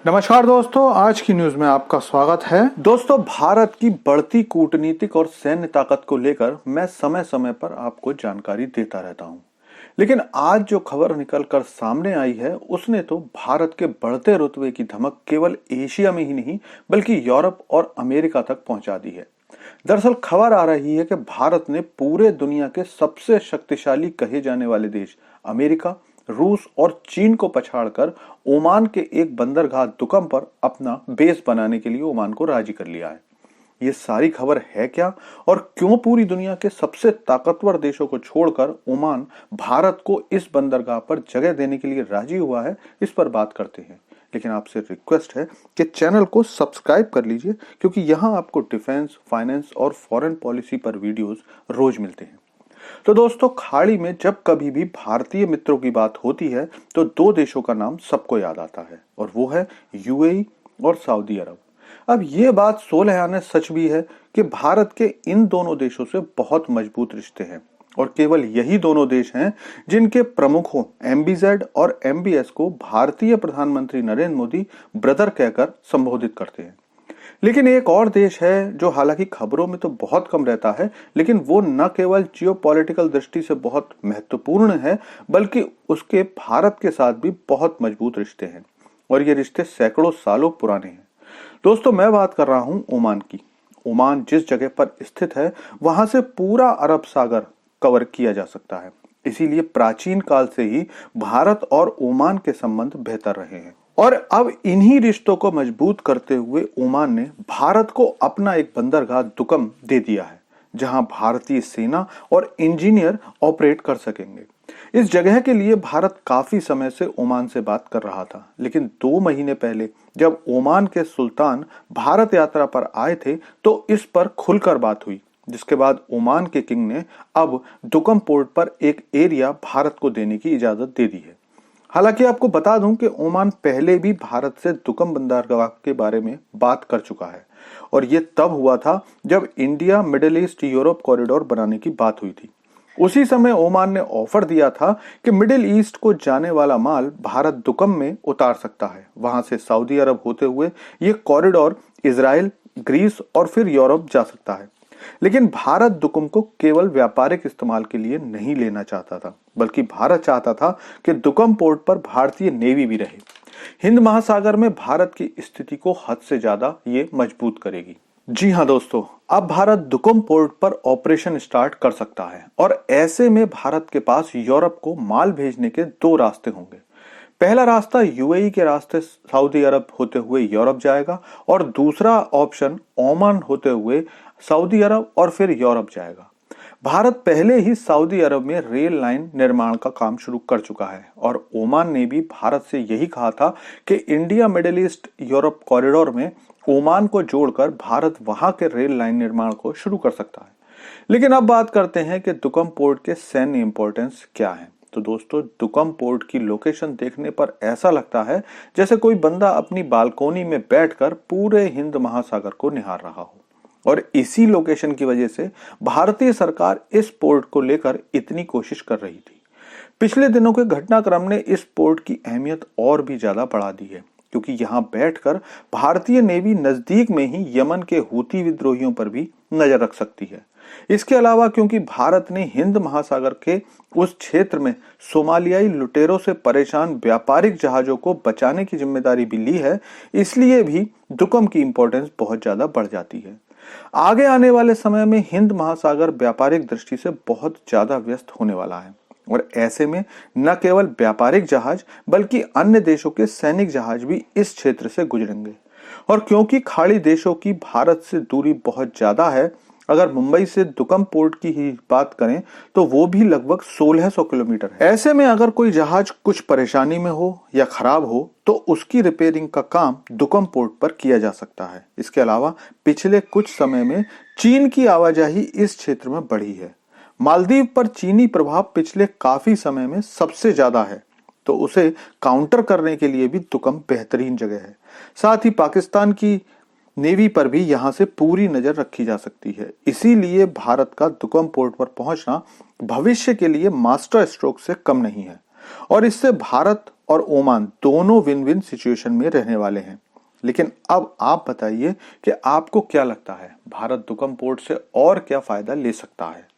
नमस्कार दोस्तों, आज की न्यूज में आपका स्वागत है। दोस्तों, भारत की बढ़ती कूटनीतिक और सैन्य ताकत को लेकर मैं समय समय पर आपको जानकारी देता रहता हूं, लेकिन आज जो खबर निकलकर सामने आई है उसने तो भारत के बढ़ते रुतबे की धमक केवल एशिया में ही नहीं बल्कि यूरोप और अमेरिका तक पहुंचा दी है। दरअसल खबर आ रही है कि भारत ने पूरे दुनिया के सबसे शक्तिशाली कहे जाने वाले देश अमेरिका, रूस और चीन को पछाड़कर ओमान के एक बंदरगाह दुकम पर अपना बेस बनाने के लिए ओमान को राजी कर लिया है। ये सारी खबर है क्या और क्यों पूरी दुनिया के सबसे ताकतवर देशों को छोड़कर ओमान भारत को इस बंदरगाह पर जगह देने के लिए राजी हुआ है, इस पर बात करते हैं। लेकिन आपसे रिक्वेस्ट है कि चैनल को सब्सक्राइब कर लीजिए, क्योंकि यहाँ आपको डिफेंस, फाइनेंस और फॉरेन पॉलिसी पर वीडियोस रोज मिलते हैं। तो दोस्तों, खाड़ी में जब कभी भी भारतीय मित्रों की बात होती है तो दो देशों का नाम सबको याद आता है, और वो है यूएई और सऊदी अरब। अब ये बात 16 आने सच भी है कि भारत के इन दोनों देशों से बहुत मजबूत रिश्ते हैं, और केवल यही दोनों देश हैं जिनके प्रमुखों एमबीजेड और एमबीएस को भारतीय प्रधानमंत्री नरेंद्र मोदी ब्रदर कहकर संबोधित करते हैं। लेकिन एक और देश है जो हालांकि खबरों में तो बहुत कम रहता है, लेकिन वो न केवल जियोपॉलिटिकल दृष्टि से बहुत महत्वपूर्ण है बल्कि उसके भारत के साथ भी बहुत मजबूत रिश्ते हैं, और ये रिश्ते सैकड़ों सालों पुराने हैं। दोस्तों, मैं बात कर रहा हूं ओमान की। ओमान जिस जगह पर स्थित है वहां से पूरा अरब सागर कवर किया जा सकता है, इसीलिए प्राचीन काल से ही भारत और ओमान के संबंध बेहतर रहे हैं। और अब इन्हीं रिश्तों को मजबूत करते हुए ओमान ने भारत को अपना एक बंदरगाह दुकम दे दिया है, जहां भारतीय सेना और इंजीनियर ऑपरेट कर सकेंगे। इस जगह के लिए भारत काफी समय से ओमान से बात कर रहा था, लेकिन 2 महीने पहले जब ओमान के सुल्तान भारत यात्रा पर आए थे तो इस पर खुलकर बात हुई, जिसके बाद ओमान के किंग ने अब दुकम पोर्ट पर एक एरिया भारत को देने की इजाजत दे दी है। हालांकि आपको बता दूं कि ओमान पहले भी भारत से दुकम बंदरगाह के बारे में बात कर चुका है, और ये तब हुआ था जब India middle east Europe corridor बनाने की बात हुई थी। उसी समय ओमान ने ऑफर दिया था कि मिडिल ईस्ट को जाने वाला माल भारत दुकम में उतार सकता है। वहां से सऊदी अरब होते हुए ये कॉरिडोर इजराइल, ग्रीस और फिर यूरोप जा सकता है। लेकिन भारत दुकम को केवल व्यापारिक इस्तेमाल के लिए नहीं लेना चाहता था, बल्कि भारत चाहता था कि दुकम पोर्ट पर भारतीय नेवी भी रहे। हिंद महासागर में भारत की स्थिति को हद से ज्यादा ये मजबूत करेगी। जी हाँ दोस्तों, अब भारत दुकम पोर्ट पर ऑपरेशन स्टार्ट कर सकता है, और ऐसे में भारत के पास यूरोप को माल भेजने के 2 रास्ते होंगे। पहला रास्ता यूएई के रास्ते सऊदी अरब होते हुए यूरोप जाएगा, और दूसरा ऑप्शन ओमान होते हुए सऊदी अरब और फिर यूरोप जाएगा। भारत पहले ही सऊदी अरब में रेल लाइन निर्माण का काम शुरू कर चुका है, और ओमान ने भी भारत से यही कहा था कि India middle east Europe corridor में ओमान को जोड़कर भारत वहां के रेल लाइन निर्माण को शुरू कर सकता है। लेकिन अब बात करते हैं कि दुकम पोर्ट के सैन्य इंपॉर्टेंस क्या है। तो दोस्तों, दुकम पोर्ट की लोकेशन देखने पर ऐसा लगता है जैसे कोई बंदा अपनी बालकोनी में बैठकर पूरे हिंद महासागर को निहार रहा हो, और इसी लोकेशन की वजह से भारतीय सरकार इस पोर्ट को लेकर इतनी कोशिश कर रही थी। पिछले दिनों के घटनाक्रम ने इस पोर्ट की अहमियत और भी ज्यादा बढ़ा दी है, क्योंकि यहां बैठकर भारतीय नेवी नजदीक में ही यमन के हूती विद्रोहियों पर भी नजर रख सकती है। इसके अलावा क्योंकि भारत ने हिंद महासागर के उस क्षेत्र में सोमालियाई लुटेरों से परेशान व्यापारिक जहाजों को बचाने की जिम्मेदारी भी ली है, इसलिए भी दुकम की इंपॉर्टेंस बहुत ज्यादा बढ़ जाती है। आगे आने वाले समय में हिंद महासागर व्यापारिक दृष्टि से बहुत ज्यादा व्यस्त होने वाला है, और ऐसे में न केवल व्यापारिक जहाज बल्कि अन्य देशों के सैनिक जहाज भी इस क्षेत्र से गुजरेंगे। और क्योंकि खाड़ी देशों की भारत से दूरी बहुत ज्यादा है, अगर मुंबई से दुकम पोर्ट की ही बात करें तो वो भी लगभग 1600 किलोमीटर है। ऐसे में अगर कोई जहाज कुछ परेशानी में हो या खराब हो तो उसकी रिपेयरिंग का काम दुकम पोर्ट पर किया जा सकता है। इसके अलावा पिछले कुछ समय में चीन की आवाजाही इस क्षेत्र में बढ़ी है। मालदीव पर चीनी प्रभाव पिछले काफी समय में सबसे ज्यादा है, तो उसे काउंटर करने के लिए भी दुकम बेहतरीन जगह है। साथ ही पाकिस्तान की नेवी पर भी यहां से पूरी नजर रखी जा सकती है। इसीलिए भारत का दुकम पोर्ट पर पहुंचना भविष्य के लिए मास्टर स्ट्रोक से कम नहीं है, और इससे भारत और ओमान दोनों विन विन सिचुएशन में रहने वाले हैं। लेकिन अब आप बताइए कि आपको क्या लगता है, भारत दुगम पोर्ट से और क्या फायदा ले सकता है।